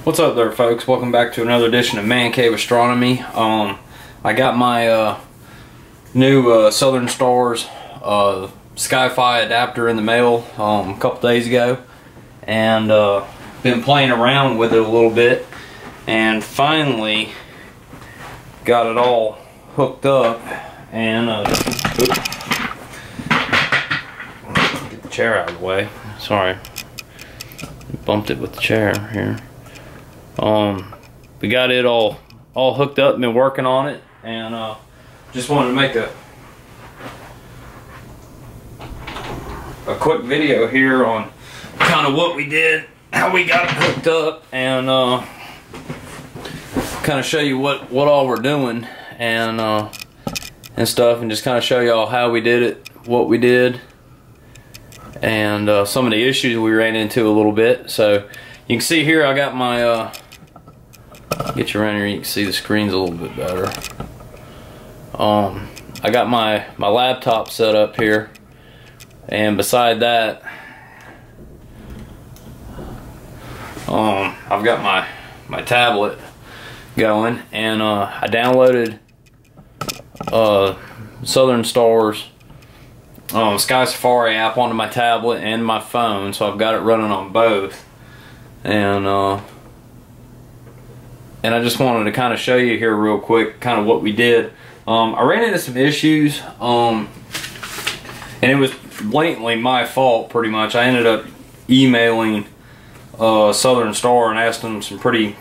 What's up there, folks? Welcome back to another edition of ManCave Astronomy. I got my new Southern Stars SkyFi adapter in the mail a couple days ago, and been playing around with it a little bit, and finally got it all hooked up. And get the chair out of the way. Sorry, bumped it with the chair here. We got it all hooked up and been working on it, and just wanted to make a quick video here on kind of what we did, how we got it hooked up, and kind of show you what all we're doing and stuff, and just kind of show y'all how we did it, what we did, and some of the issues we ran into a little bit. So you can see here I got my get you around here, you can see the screen's a little bit better. I got my laptop set up here, and beside that I've got my tablet going, and I downloaded Southern Stars Sky Safari app onto my tablet and my phone, so I've got it running on both. And I just wanted to kind of show you here real quick kind of what we did. I ran into some issues, and it was blatantly my fault pretty much. I ended up emailing Southern Star and asked them some pretty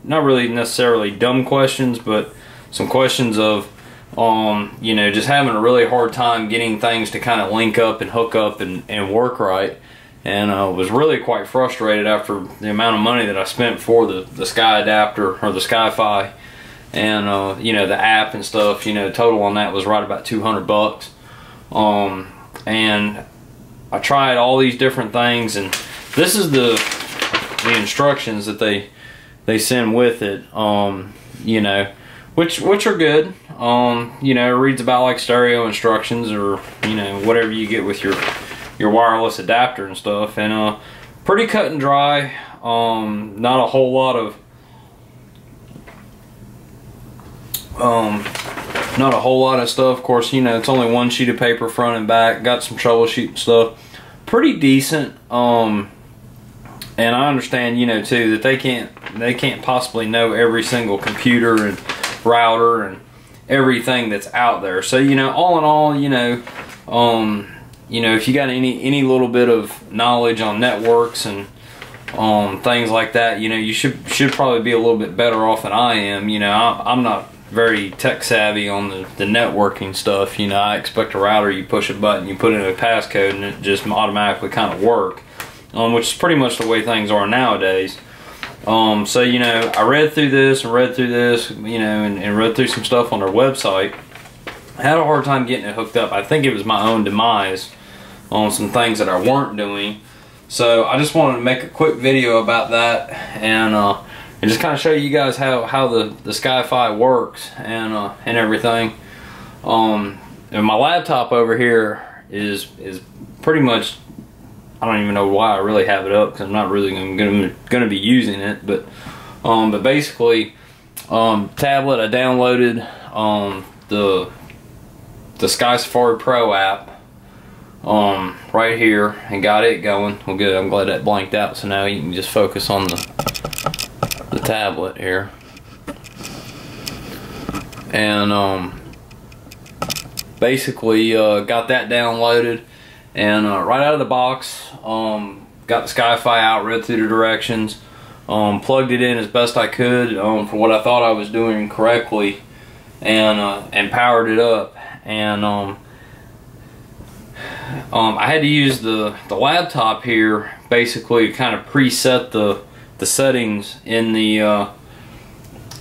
not really necessarily dumb questions, but some questions of you know, just having a really hard time getting things to kind of link up and hook up and work right. And was really quite frustrated after the amount of money that I spent for the Sky adapter, or the SkyFi, and you know, the app and stuff. You know, total on that was right about 200 bucks. And I tried all these different things, and this is the instructions that they send with it. You know, which are good. You know, it reads about like stereo instructions, or you know, whatever you get with your wireless adapter and stuff, and pretty cut and dry. Not a whole lot of stuff. Of course, you know, it's only one sheet of paper front and back. Got some troubleshooting stuff, pretty decent. And I understand, you know, too, that they can't possibly know every single computer and router and everything that's out there. So, you know, all in all, you know, if you got any little bit of knowledge on networks and things like that, you know, you should probably be a little bit better off than I am. You know, I'm not very tech savvy on the networking stuff. You know, I expect a router, you push a button, you put in a passcode, and it just automatically kind of work, which is pretty much the way things are nowadays. So, you know, I read through this, you know, and read through some stuff on their website. I had a hard time getting it hooked up. I think it was my own demise on some things that I weren't doing. So I just wanted to make a quick video about that, and just kind of show you guys how the SkyFi works and everything. And my laptop over here is pretty much, I don't even know why I really have it up, because I'm not really gonna be using it, but basically tablet, I downloaded the Sky Safari Pro app right here and got it going. Well, good, I'm glad that blanked out, so now you can just focus on the tablet here. And basically got that downloaded, and right out of the box got the SkyFi out, read through the directions, plugged it in as best I could for what I thought I was doing correctly, and powered it up. And I had to use the laptop here basically to kind of preset the settings in the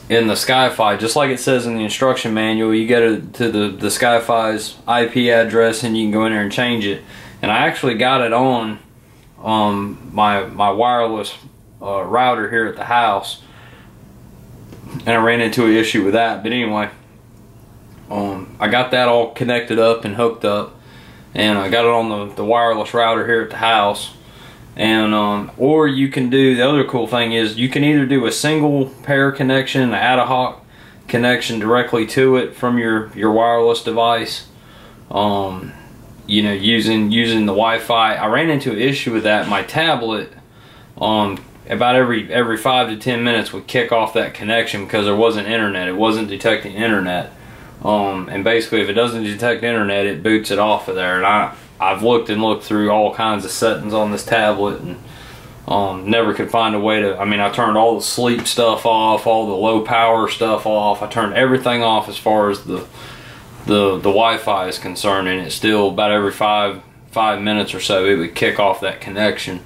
SkyFi, just like it says in the instruction manual. You go to the SkyFi's IP address, and you can go in there and change it. And I actually got it on my wireless router here at the house, and I ran into an issue with that. But anyway, I got that all connected up and hooked up, and I got it on the wireless router here at the house, And or you can do, the other cool thing is you can either do a single pair connection, an ad hoc connection directly to it from your wireless device, you know, using the Wi-Fi. I ran into an issue with that. My tablet, about every 5 to 10 minutes would kick off that connection because there wasn't internet. It wasn't detecting internet. And basically, if it doesn't detect internet, it boots it off of there. And I've looked through all kinds of settings on this tablet, and never could find a way to. I mean, I turned all the sleep stuff off, all the low power stuff off. I turned everything off as far as the Wi-Fi is concerned, and it's still about every five minutes or so it would kick off that connection.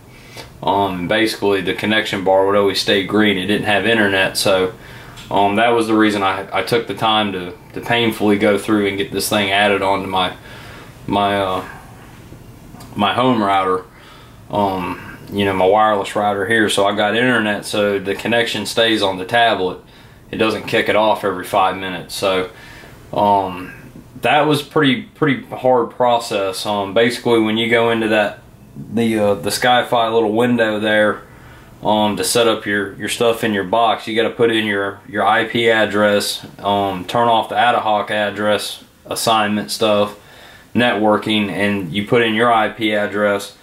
Basically, the connection bar would always stay green. It didn't have internet, so that was the reason I took the time to painfully go through and get this thing added onto my home router, you know, my wireless router here. So I got internet, so the connection stays on the tablet. It doesn't kick it off every 5 minutes. So that was pretty hard process. Basically, when you go into the SkyFi little window there, to set up your stuff in your box, you got to put in your IP address, turn off the ad hoc address assignment stuff, networking, and you put in your IP address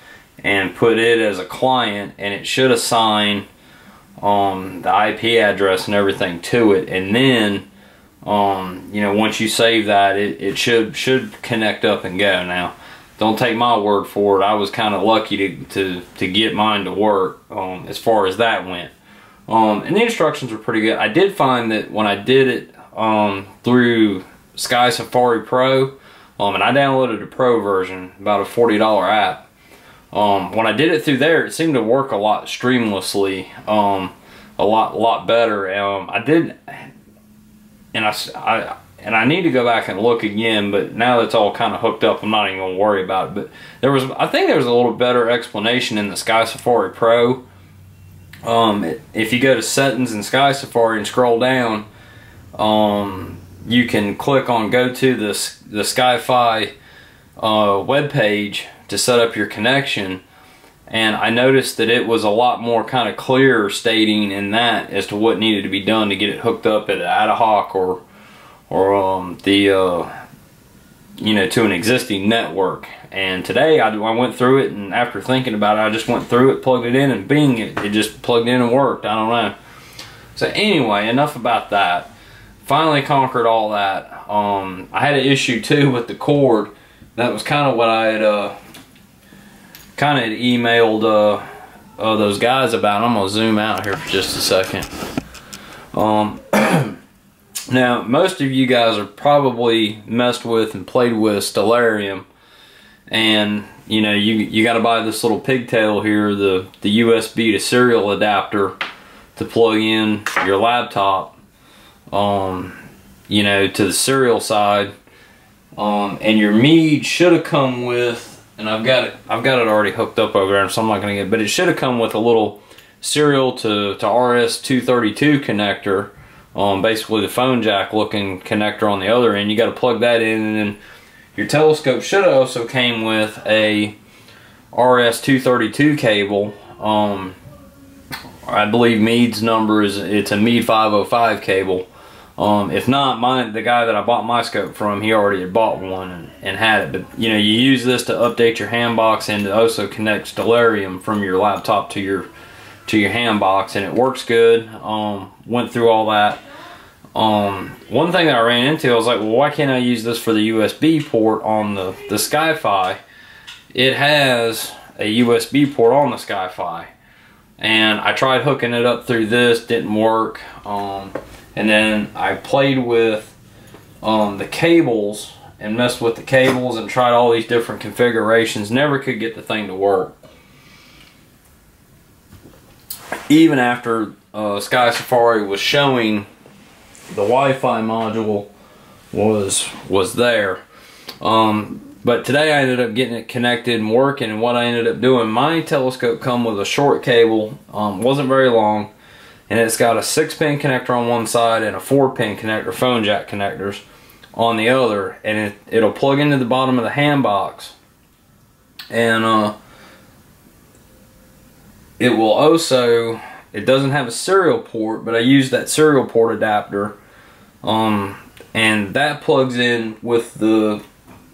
and put it as a client, and it should assign the IP address and everything to it. And then you know, once you save that, it should connect up and go. Now, don't take my word for it. I was kind of lucky to get mine to work as far as that went. And the instructions were pretty good. I did find that when I did it through Sky Safari Pro, and I downloaded the Pro version, about a $40 app. When I did it through there, it seemed to work a lot streamlessly, a lot better. I did, and I need to go back and look again, but now that it's all kind of hooked up, I'm not even going to worry about it. But I think there was a little better explanation in the Sky Safari Pro. If you go to settings in Sky Safari and scroll down, you can click on go to the SkyFi web page to set up your connection. And I noticed that it was a lot more kind of clear stating in that as to what needed to be done to get it hooked up at ad hoc or you know, to an existing network. And today I went through it, and after thinking about it, I just went through it, plugged it in, and bing, it just plugged in and worked. I don't know. So anyway, enough about that. Finally conquered all that. I had an issue too with the cord. That was kind of what I had emailed those guys about. I'm gonna zoom out here for just a second. Now, most of you guys are probably messed with and played with Stellarium, and you know, you got to buy this little pigtail here, the USB to serial adapter to plug in your laptop, you know, to the serial side. And your Meade should have come with, and I've got it already hooked up over there, so I'm not going to get it, but it should have come with a little serial to RS-232 connector. Basically the phone jack looking connector on the other end. You got to plug that in, and then your telescope should have also came with a RS-232 cable. I believe Meade's number it's a Meade 505 cable. If not, the guy that I bought my scope from, he already had bought one and had it. But you know, you use this to update your hand box and to also connect Stellarium from your laptop to your hand box, and it works good. Went through all that. One thing that I ran into, I was like, well, why can't I use this for the USB port on the SkyFi? It has a USB port on the SkyFi, and I tried hooking it up through this, didn't work. And then I played with the cables and messed with the cables and tried all these different configurations. Never could get the thing to work. Even after Sky Safari was showing the Wi-Fi module was there. But today I ended up getting it connected and working, and what I ended up doing, my telescope come with a short cable, wasn't very long, and it's got a 6-pin connector on one side and a 4-pin connector, phone jack connectors, on the other, and it'll plug into the bottom of the hand box. And it will also, it doesn't have a serial port, but I use that serial port adapter, and that plugs in with the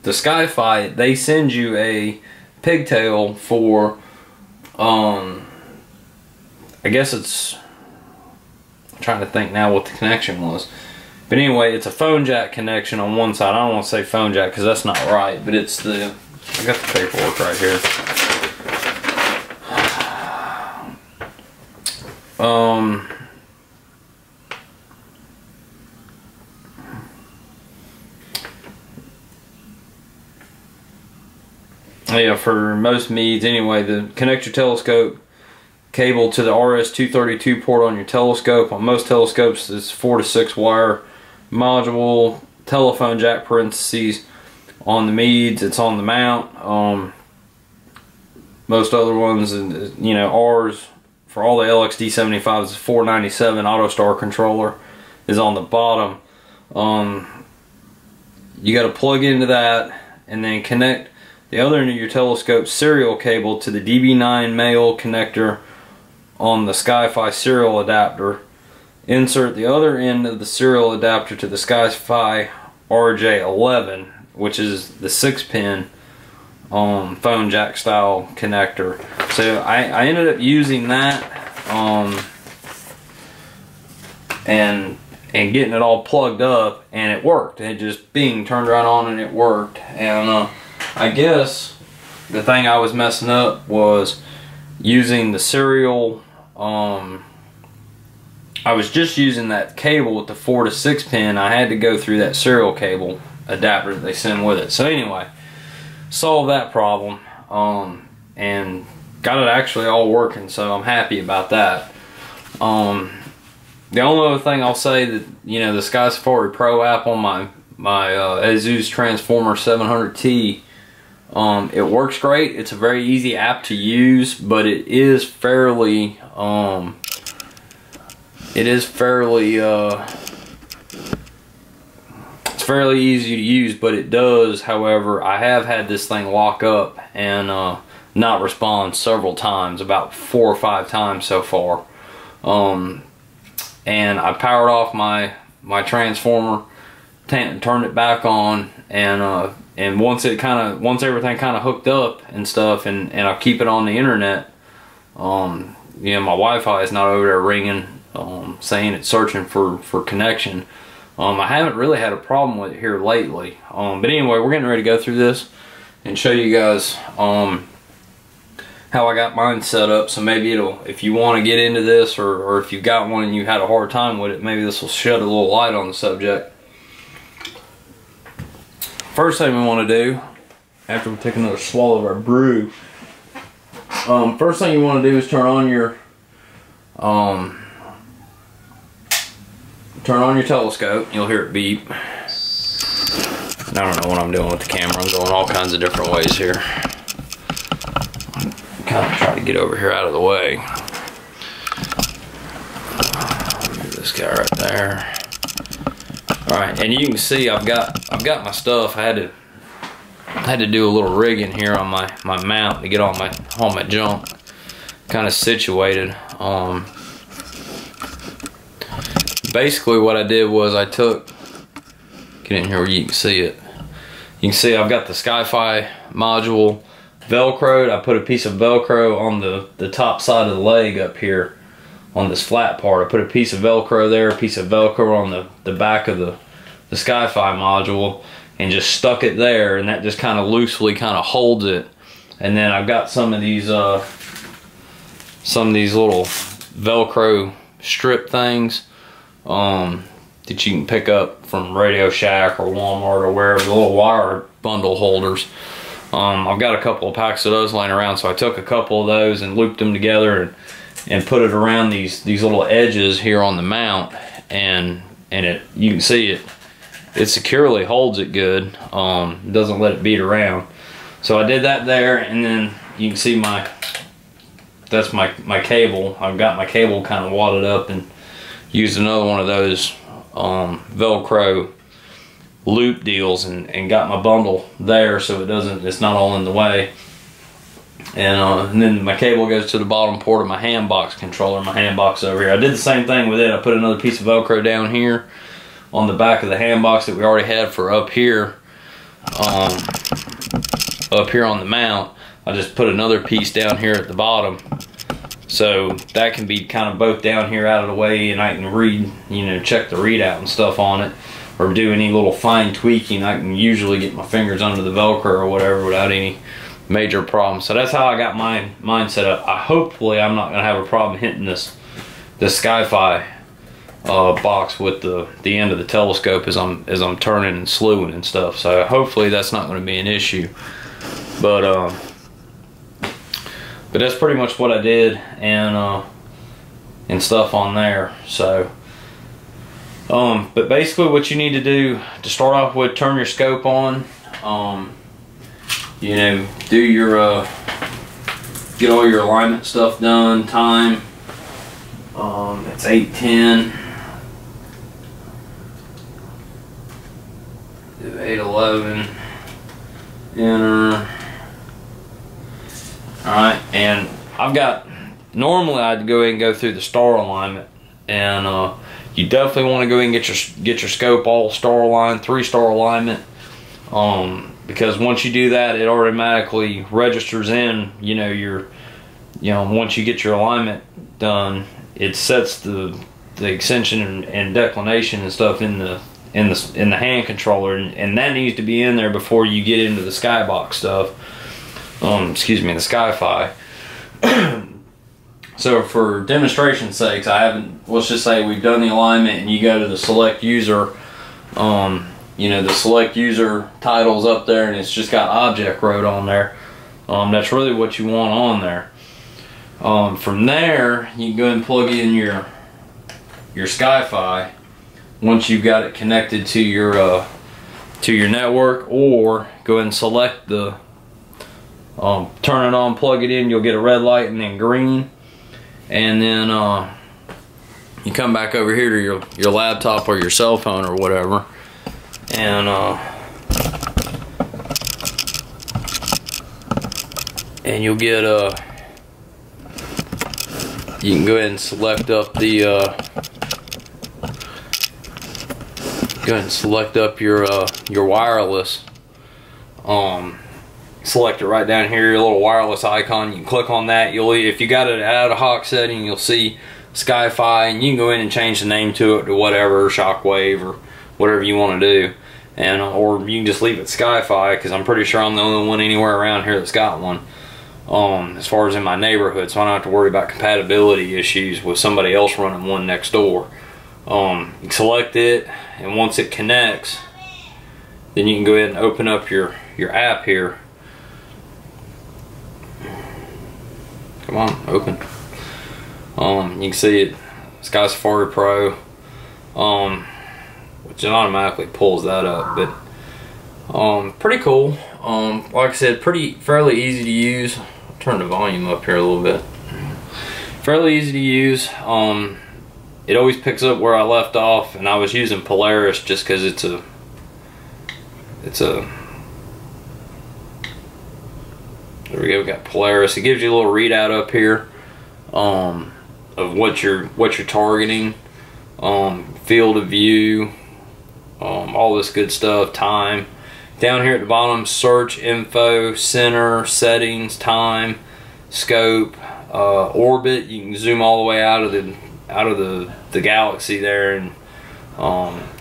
SkyFi. They send you a pigtail for, I guess it's, I'm trying to think now what the connection was. But anyway, it's a phone jack connection on one side. I don't want to say phone jack because that's not right, but it's the, I got the paperwork right here. Yeah, for most Meades anyway, connect your telescope cable to the RS-232 port on your telescope. On most telescopes, it's 4 to 6 wire module, telephone jack parentheses. On the Meades, it's on the mount. Most other ones, you know, ours, for all the LXD75s, is 497 AutoStar controller is on the bottom. You got to plug into that and then connect the other end of your telescope serial cable to the DB9 male connector on the SkyFi serial adapter. Insert the other end of the serial adapter to the SkyFi RJ11, which is the 6-pin phone jack style connector. So I ended up using that and getting it all plugged up, and it worked. It just bing, turned right on and it worked. And I guess the thing I was messing up was using the serial. I was just using that cable with the 4 to 6 pin. I had to go through that serial cable adapter that they send with it. So anyway, solved that problem and got it actually all working, so I'm happy about that. The only other thing I'll say that, you know, the Sky Safari Pro app on my Asus Transformer 700T, it works great. It's a very easy app to use, but it is fairly it's fairly easy to use, but it does, however, I have had this thing lock up and not respond several times, about 4 or 5 times so far. And I powered off my transformer, turned it back on, and once everything kind of hooked up and stuff, and I keep it on the internet, you know, my Wi-Fi is not over there ringing, saying it's searching for connection. I haven't really had a problem with it here lately. But anyway, we're getting ready to go through this and show you guys how I got mine set up. So maybe if you want to get into this, or if you've got one and you had a hard time with it, maybe this will shed a little light on the subject. First thing we want to do, after we take another swallow of our brew, first thing you want to do is turn on your telescope. You'll hear it beep. I don't know what I'm doing with the camera. I'm going all kinds of different ways here. Kind of try to get over here out of the way. Move this guy right there. All right, and you can see I've got my stuff. I had to do a little rigging here on my mount to get all my junk kind of situated. Basically what I did was I took, get in here where you can see it. You can see I've got the SkyFi module Velcroed. I put a piece of Velcro on the top side of the leg up here on this flat part. I put a piece of Velcro there, a piece of Velcro on the back of the SkyFi module, and just stuck it there, and that just kind of loosely kind of holds it. And then I've got some of these little Velcro strip things that you can pick up from Radio Shack or Walmart or wherever, the little wire bundle holders. I've got a couple of packs of those laying around, so I took a couple of those and looped them together and put it around these little edges here on the mount, and you can see it securely holds it good. Doesn't let it beat around. So I did that there, and then you can see that's my cable. I've got my cable kind of wadded up and used another one of those Velcro loop deals and got my bundle there so it's not all in the way. And then my cable goes to the bottom port of my hand box controller. My hand box over here. I did the same thing with it. I put another piece of Velcro down here on the back of the hand box that we already had for up here on the mount. I just put another piece down here at the bottom, so that can be kind of both down here out of the way, and I can read, you know, check the readout and stuff on it, or do any little fine tweaking. I can usually get my fingers under the Velcro or whatever without any major problems. So that's how I got mine set up. Hopefully I'm not gonna have a problem hitting this SkyFi box with the end of the telescope as I'm turning and slewing and stuff. So hopefully that's not going to be an issue. But that's pretty much what I did, and stuff on there. So but basically what you need to do to start off with, turn your scope on. You know, do your get all your alignment stuff done. Time, it's 8:10. Do 8:11. Enter. Alright, and I've got, normally I'd go ahead and go through the star alignment, and you definitely want to go ahead and get your scope all star aligned, 3-star alignment, because once you do that, it automatically registers in, you know, once you get your alignment done, it sets the extension and declination and stuff in the hand controller, and that needs to be in there before you get into the skybox stuff. Excuse me, the SkyFi. So for demonstration sakes, let's just say we've done the alignment, and you go to the select user, you know, the select user title's up there, and it's just got object wrote on there. That's really what you want on there. From there, you can go ahead and plug in your SkyFi once you've got it connected to your network, or go ahead and select the turn it on, plug it in. You'll get a red light and then green, and then you come back over here to your laptop or your cell phone or whatever, and you'll get you can go ahead and select up the go ahead and select up your wireless. Select it right down here, your little wireless icon. You can click on that. If you got it out of hoc setting, you'll see SkyFi, and you can go in and change the name to it to whatever, Shockwave or whatever you want to do, and or you can just leave it SkyFi, because I'm pretty sure I'm the only one anywhere around here that's got one. As far as in my neighborhood, so I don't have to worry about compatibility issues with somebody else running one next door. You select it, and once it connects, then you can go ahead and open up your app here. Come on, open. You can see it, Sky Safari Pro, which automatically pulls that up, but pretty cool. Like I said, fairly easy to use. I'll turn the volume up here a little bit. Fairly easy to use. It always picks up where I left off, and I was using Polaris just because it's a there we go, got Polaris. It gives you a little readout up here of what you're targeting, field of view, all this good stuff, time. Down here at the bottom, search, info, center, settings, time, scope, orbit. You can zoom all the way out of the galaxy there, and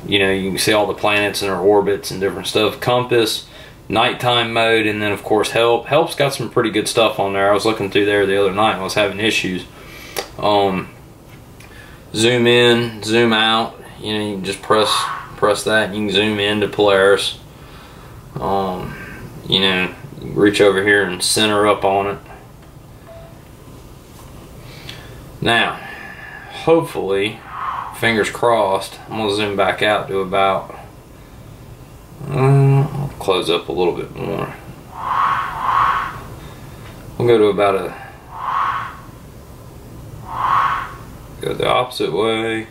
you know, you can see all the planets and their orbits and different stuff. Compass, nighttime mode, and then of course help. Help's got some pretty good stuff on there. I was looking through there the other night and I was having issues. Zoom in, zoom out. You know, you can just press that and you can zoom into Polaris. You know, you can reach over here and center up on it. Now, hopefully, fingers crossed, I'm going to zoom back out to about, I'll close up a little bit more. We'll go to about go the opposite way.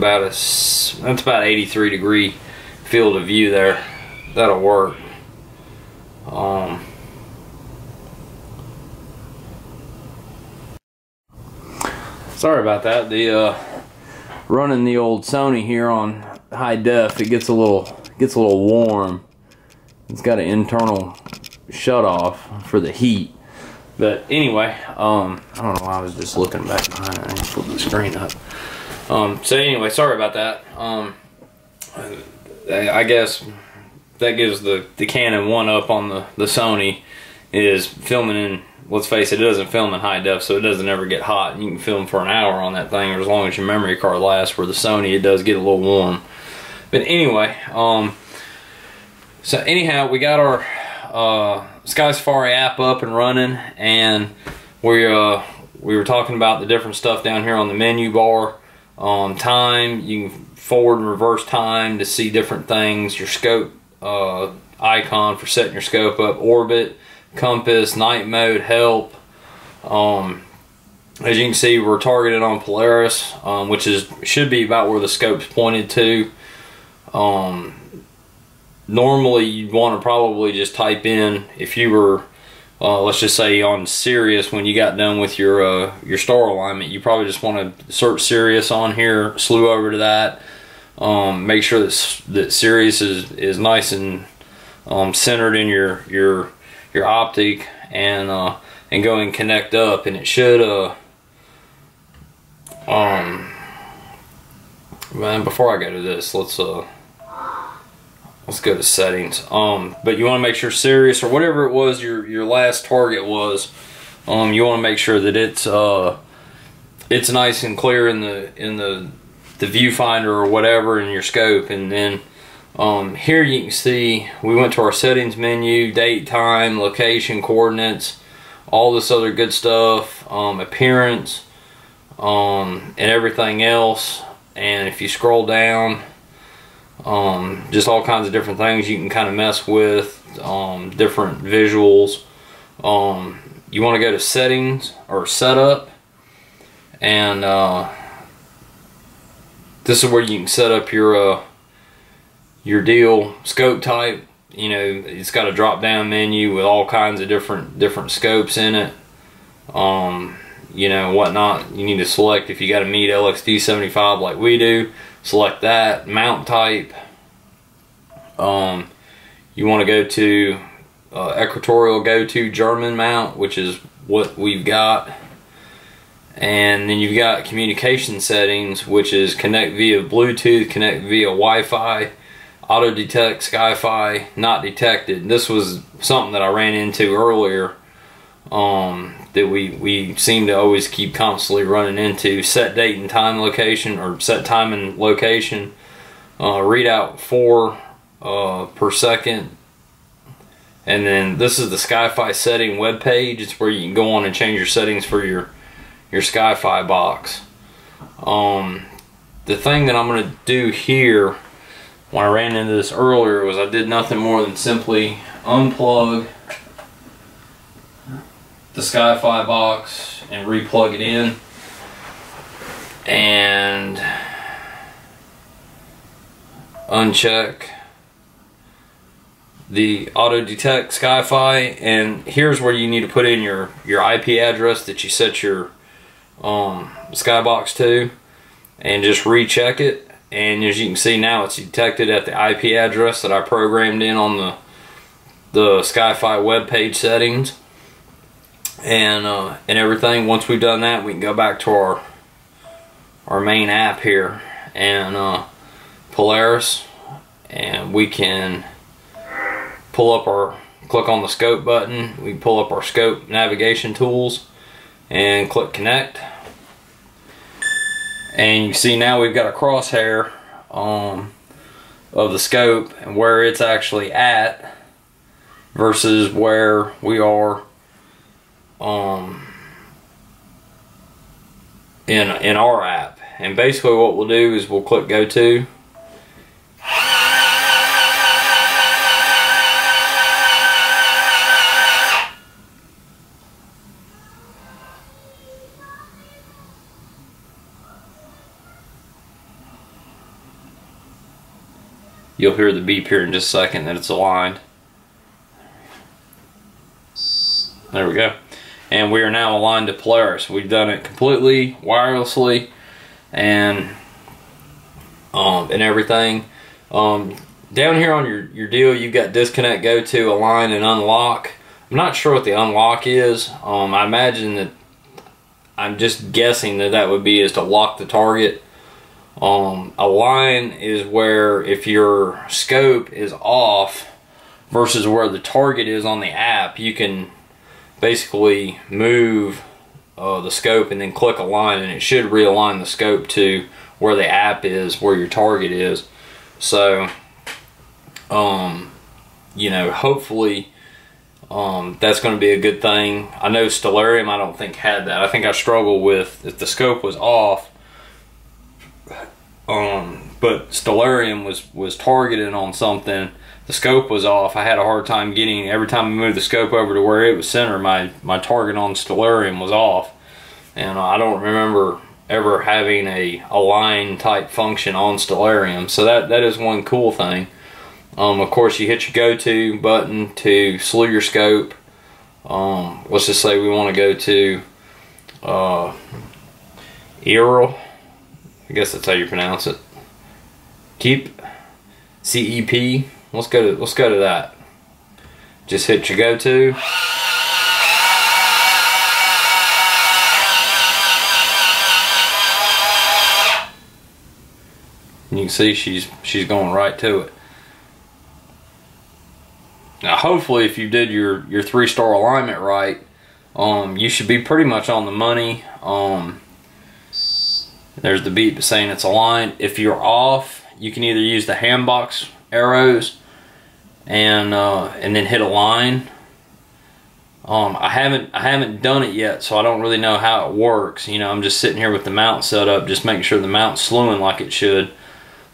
about that's about 83 degree field of view there. That'll work. Sorry about that. The running the old Sony here on high def, it gets a little warm. It's got an internal shut off for the heat. But anyway, I don't know why I was just looking back behind it. I need to flip the screen up. So anyway, sorry about that. I guess that gives the Canon one up on the Sony, is filming in, let's face it, it doesn't film in high def, so it doesn't ever get hot. You can film for an hour on that thing, or as long as your memory card lasts. Where the Sony, it does get a little warm. But anyway, so anyhow, we got our SkyFi app up and running, and we were talking about the different stuff down here on the menu bar. Time, you can forward and reverse time to see different things. Your scope icon for setting your scope up, orbit, compass, night mode, help. As you can see, we're targeted on Polaris, which should be about where the scope's pointed to. Normally you'd want to probably just type in, if you were let's just say on Sirius, when you got done with your star alignment, you probably just want to search Sirius on here, slew over to that, make sure that Sirius is nice and centered in your optic, and go and connect up, and it should man, before I go to this, let's go to settings. But you want to make sure Sirius, or whatever it was your last target was, you want to make sure that it's nice and clear in the viewfinder or whatever in your scope. And then here you can see we went to our settings menu, date, time, location, coordinates, all this other good stuff, appearance, and everything else. And if you scroll down, just all kinds of different things you can kind of mess with, different visuals. You want to go to settings or setup, and this is where you can set up your deal scope type. You know, it's got a drop down menu with all kinds of different scopes in it, you know, whatnot. You need to select, if you got a Meade LXD75 like we do, select that. Mount type, you want to go to equatorial, go to German mount, which is what we've got. And then you've got communication settings, which is connect via Bluetooth, connect via Wi-Fi, auto detect, SkyFi, not detected. This was something that I ran into earlier, that we seem to always keep constantly running into. Set date and time location, or set time and location, readout 4 per second. And then this is the SkyFi setting web page. It's where you can go on and change your settings for your SkyFi box. The thing that I'm going to do here, when I ran into this earlier, was I did nothing more than simply unplug the SkyFi box and replug it in, and uncheck the auto detect SkyFi. And here's where you need to put in your IP address that you set your Skybox to, and just recheck it. And as you can see now, it's detected at the IP address that I programmed in on the SkyFi web page settings, and everything. Once we've done that, we can go back to our main app here, and Polaris, and we can pull up click on the scope button. We can pull up our scope navigation tools and click connect. And you see now we've got a crosshair of the scope and where it's actually at versus where we are in our app. And basically what we'll do is we'll click go to, You'll hear the beep here in just a second that it's aligned. There we go. And we are now aligned to Polaris. We've done it completely wirelessly and everything. Down here on your deal, you've got disconnect, go to, align, and unlock. I'm not sure what the unlock is. I imagine that, I'm just guessing that would be is to lock the target. Align is where if your scope is off versus where the target is on the app, you can basically move the scope and then click align, and it should realign the scope to where the app is, where your target is. So you know, hopefully that's going to be a good thing. I know Stellarium I don't think had that. I think I struggled with if the scope was off, but Stellarium was targeted on something, the scope was off. I had a hard time getting, every time I moved the scope over to where it was centered, my target on Stellarium was off. And I don't remember ever having a align type function on Stellarium. So that is one cool thing. Of course, you hit your go-to button to slew your scope. Let's just say we want to go to Errol. I guess that's how you pronounce it. Keep, CEP. Let's go to that. Just hit your go-to. You can see she's going right to it. Now hopefully if you did your 3-star alignment right, you should be pretty much on the money. There's the beep saying it's aligned. If you're off, you can either use the handbox arrows and then hit align. I haven't done it yet, so I don't really know how it works. You know, I'm just sitting here with the mount set up, just making sure the mount's slewing like it should.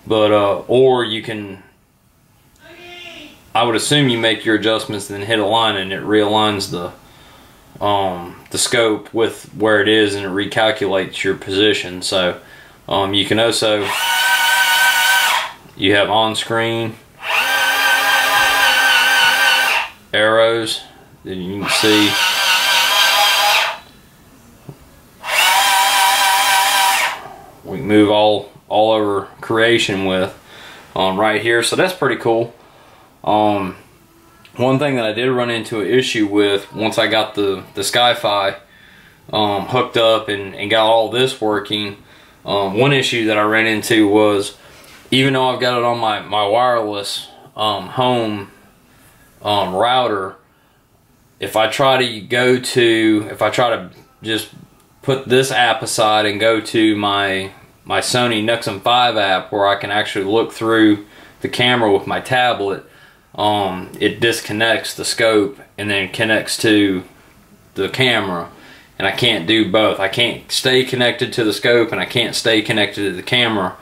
But or you can, I would assume you make your adjustments and then hit align, and it realigns the scope with where it is, and it recalculates your position. So you can also, you have on screen arrows that you can see. We can move all over creation with right here, so that's pretty cool. One thing that I did run into an issue with once I got the SkyFi hooked up and got all this working, one issue that I ran into was, even though I've got it on my wireless home router, if I try to just put this app aside and go to my Sony Nexum 5 app, where I can actually look through the camera with my tablet, it disconnects the scope and then connects to the camera, and I can't do both. I can't stay connected to the scope and I can't stay connected to the camera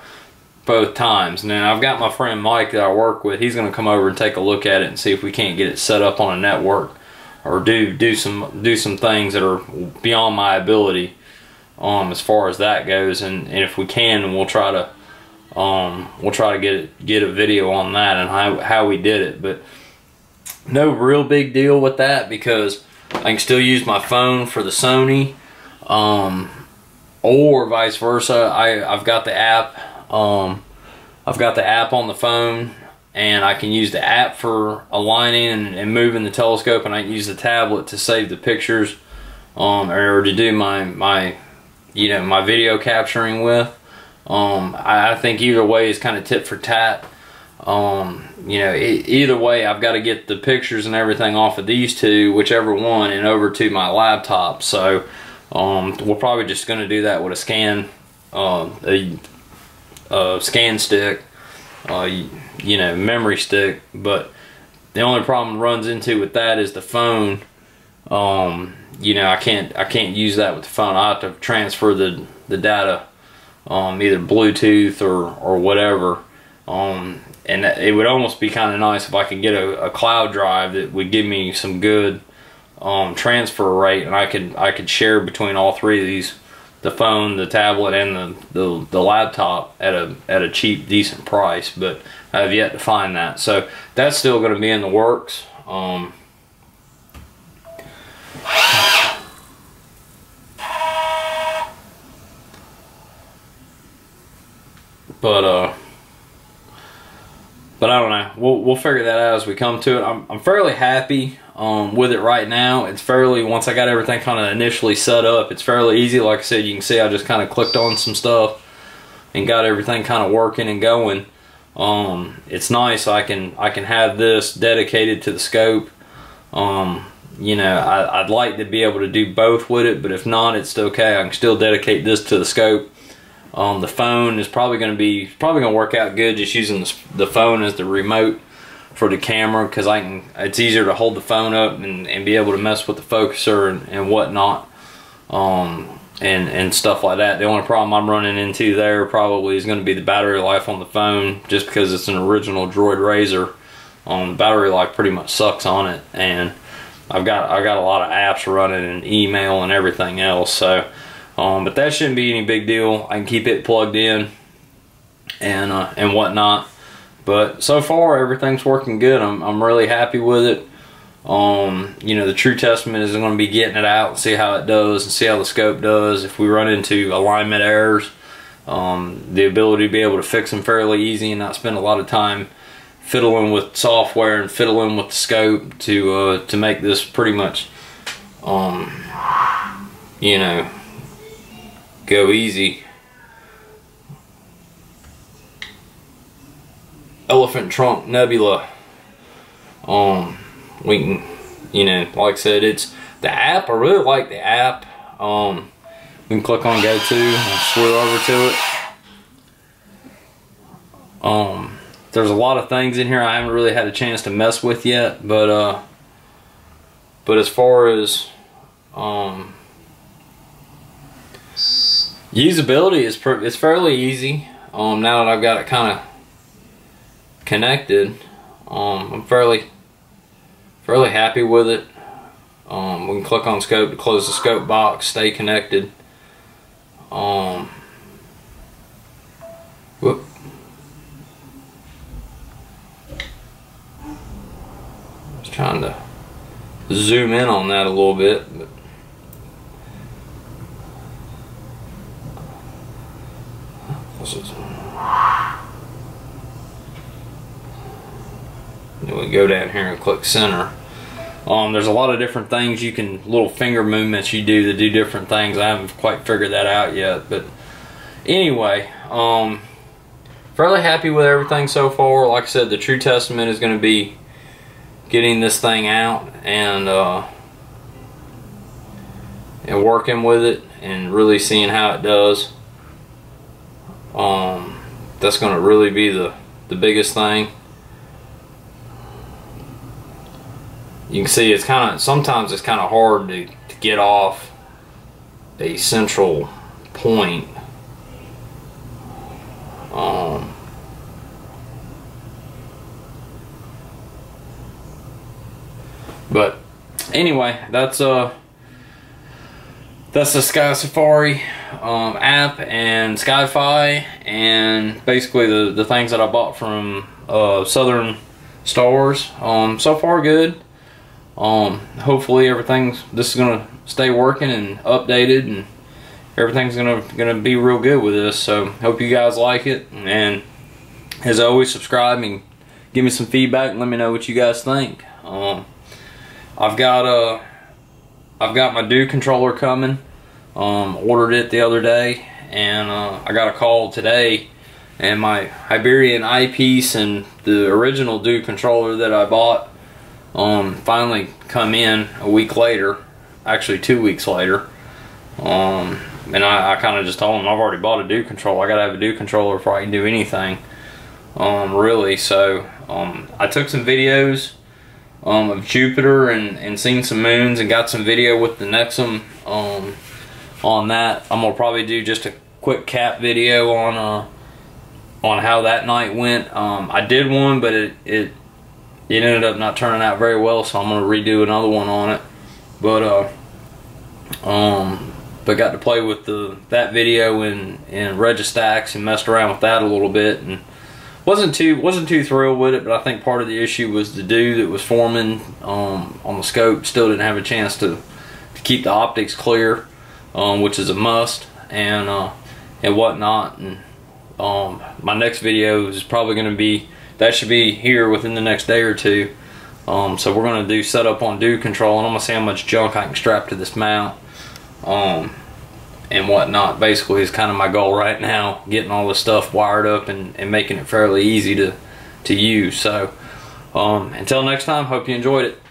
both times. Now I've got my friend Mike that I work with. He's going to come over and take a look at it and see if we can't get it set up on a network, or do some things that are beyond my ability as far as that goes. And if we can, we'll try to get a video on that and how we did it. But no real big deal with that, because I can still use my phone for the Sony, or vice versa. I've got the app. I've got the app on the phone, and I can use the app for aligning and moving the telescope, and I can use the tablet to save the pictures, or to do my video capturing with. I think either way is kind of tit for tat. Either way, I've got to get the pictures and everything off of these two, whichever one, and over to my laptop. So we're probably just going to do that with a scan stick, memory stick. But the only problem it runs into with that is the phone. I can't use that with the phone. I have to transfer the data, either Bluetooth or whatever. And it would almost be kind of nice if I could get a cloud drive that would give me some good transfer rate, and I could share between all three of the phone, the tablet, and the laptop at a cheap, decent price. But I have yet to find that, so that's still going to be in the works. But I don't know. We'll figure that out as we come to it. I'm fairly happy with it right now. It's fairly, once I got everything kind of initially set up, it's fairly easy. Like I said, you can see I just kind of clicked on some stuff and got everything kind of working and going. It's nice. I can have this dedicated to the scope. You know, I'd like to be able to do both with it, but if not, it's okay. I can still dedicate this to the scope. The phone is probably going to work out good just using the phone as the remote for the camera, because it's easier to hold the phone up and be able to mess with the focuser and whatnot, and stuff like that. The only problem I'm running into there probably is going to be the battery life on the phone, just because it's an original Droid Razor. The battery life pretty much sucks on it, and I've got a lot of apps running and email and everything else, so but that shouldn't be any big deal. I can keep it plugged in and whatnot. But so far everything's working good. I'm really happy with it. You know, the True Testament is going to be getting it out and see how it does and see how the scope does. If we run into alignment errors, the ability to be able to fix them fairly easy and not spend a lot of time fiddling with software and fiddling with the scope to make this pretty much you know, go easy. Elephant Trunk Nebula. We can, you know, like I said, it's the app. I really like the app. We can click on go to and swirl over to it. There's a lot of things in here I haven't really had a chance to mess with yet, but as far as usability, it's fairly easy. Now that I've got it kind of connected, I'm fairly happy with it. We can click on scope to close the scope box, stay connected. Whoop. Just trying to zoom in on that a little bit, but then we go down here and click center. There's a lot of different things you can, little finger movements you do to do different things. I haven't quite figured that out yet, but anyway, fairly happy with everything so far. Like I said, the True Testament is going to be getting this thing out and working with it and really seeing how it does. That's going to really be the biggest thing. You can see it's kind of, sometimes it's kind of hard to get off a central point. But anyway, that's the Sky Safari app and SkyFi, and basically the things that I bought from Southern Stars. So far good. Hopefully this is gonna stay working and updated, and everything's gonna be real good with this. So hope you guys like it, and as always, subscribe and give me some feedback and let me know what you guys think. I've got my DO controller coming. Ordered it the other day, and I got a call today, and my Iberian eyepiece and the original DO controller that I bought finally come in a week later, actually 2 weeks later. And I kind of just told them I've already bought a DO controller. I gotta have a DO controller before I can do anything, really. So I took some videos of Jupiter and seen some moons, and got some video with the Nexum on that. I'm gonna probably do just a quick cap video on how that night went. I did one, but it ended up not turning out very well, so I'm gonna redo another one on it. But but got to play with that video in Registax and messed around with that a little bit, and wasn't too thrilled with it. But I think part of the issue was the dew that was forming on the scope still didn't have a chance to keep the optics clear, which is a must, and whatnot. And my next video is probably going to be, that should be here within the next day or two. So we're going to do setup on dew control, and I'm going to see how much junk I can strap to this mount, and whatnot. Basically is kind of my goal right now, getting all this stuff wired up and making it fairly easy to use. So until next time, hope you enjoyed it.